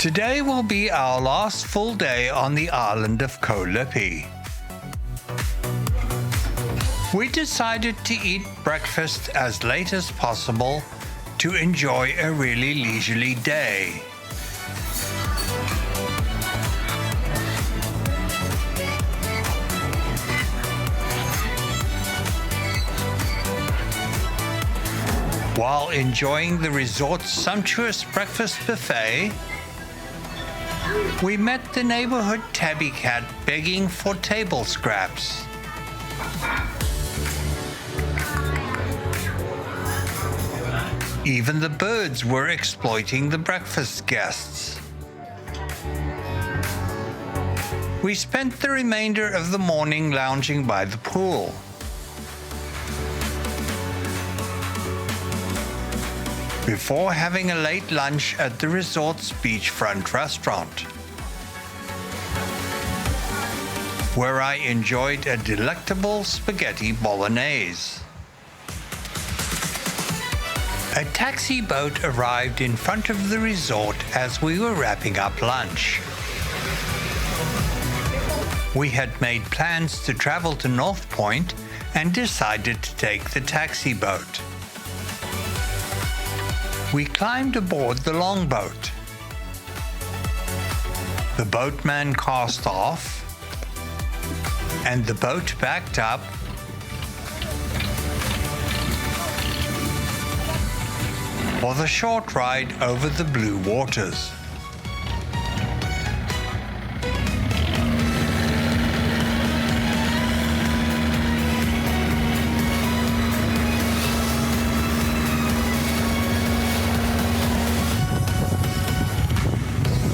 Today will be our last full day on the island of KOH LIPE. We decided to eat breakfast as late as possible to enjoy a really leisurely day. While enjoying the resort's sumptuous breakfast buffet, we met the neighborhood tabby cat begging for table scraps. Even the birds were exploiting the breakfast guests. We spent the remainder of the morning lounging by the pool. Before having a late lunch at the resort's beachfront restaurant, where I enjoyed a delectable spaghetti bolognese. A taxi boat arrived in front of the resort as we were wrapping up lunch. We had made plans to travel to North Point and decided to take the taxi boat. We climbed aboard the longboat. The boatman cast off, and the boat backed up for the short ride over the blue waters.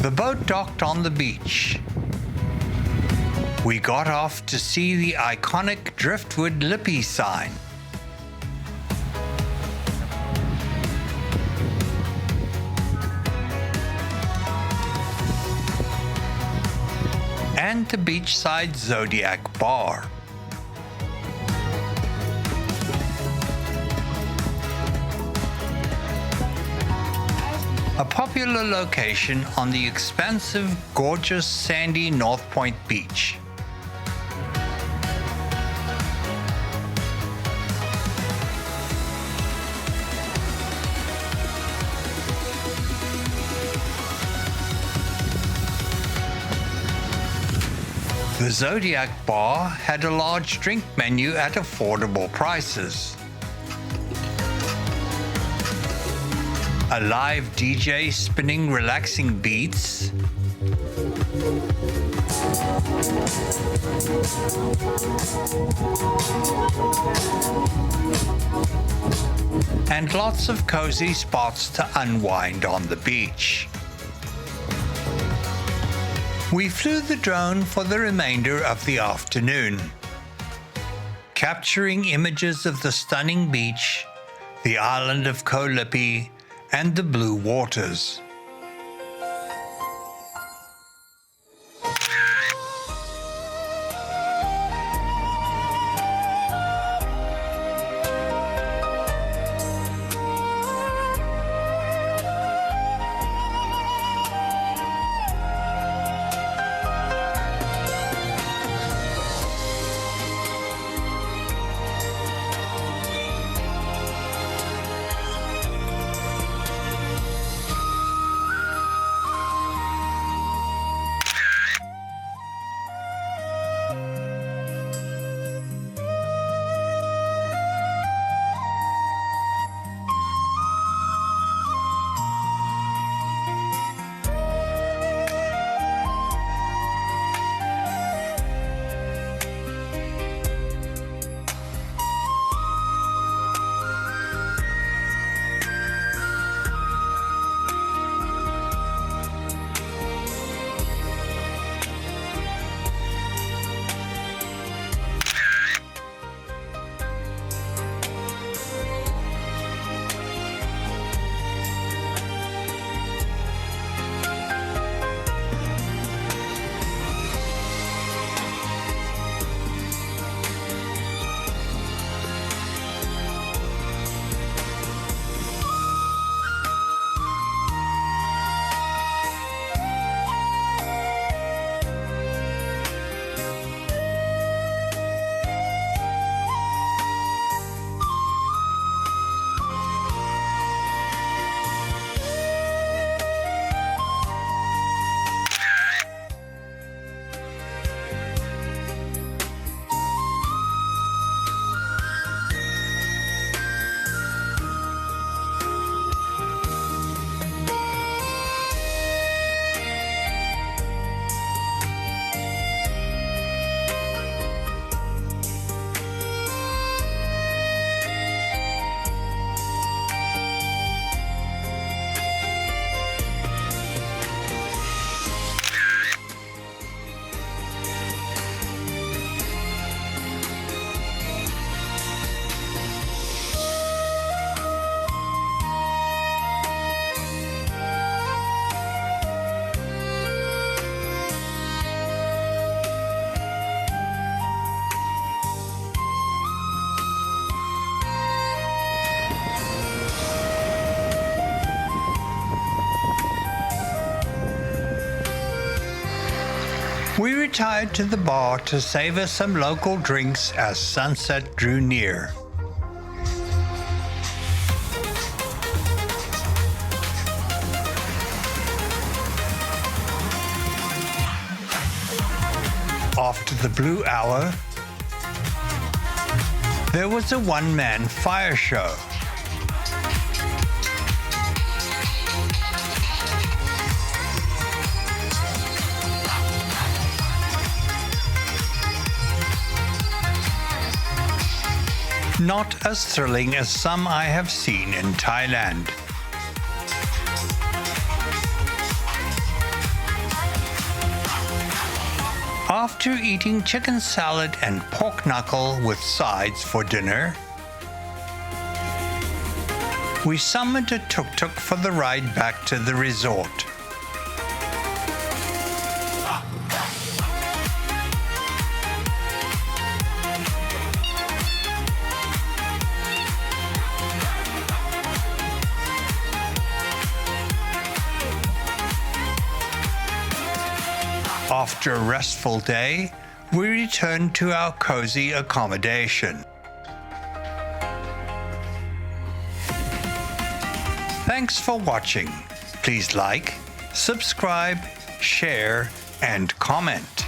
The boat docked on the beach. We got off to see the iconic Driftwood Lippy sign. And the beachside Zodiac bar. A popular location on the expansive, gorgeous, sandy North Point beach. The Zodiac bar had a large drink menu at affordable prices. A live DJ spinning relaxing beats, and lots of cozy spots to unwind on the beach. We flew the drone for the remainder of the afternoon, capturing images of the stunning beach, the island of KOH LIPE, and the blue waters. We retired to the bar to savor some local drinks as sunset drew near. After the blue hour, there was a one-man fire show. Not as thrilling as some I have seen in Thailand. After eating chicken salad and pork knuckle with sides for dinner, we summoned a tuk-tuk for the ride back to the resort. After a restful day, we returned to our cozy accommodation. Thanks for watching. Please like, subscribe, share, and comment.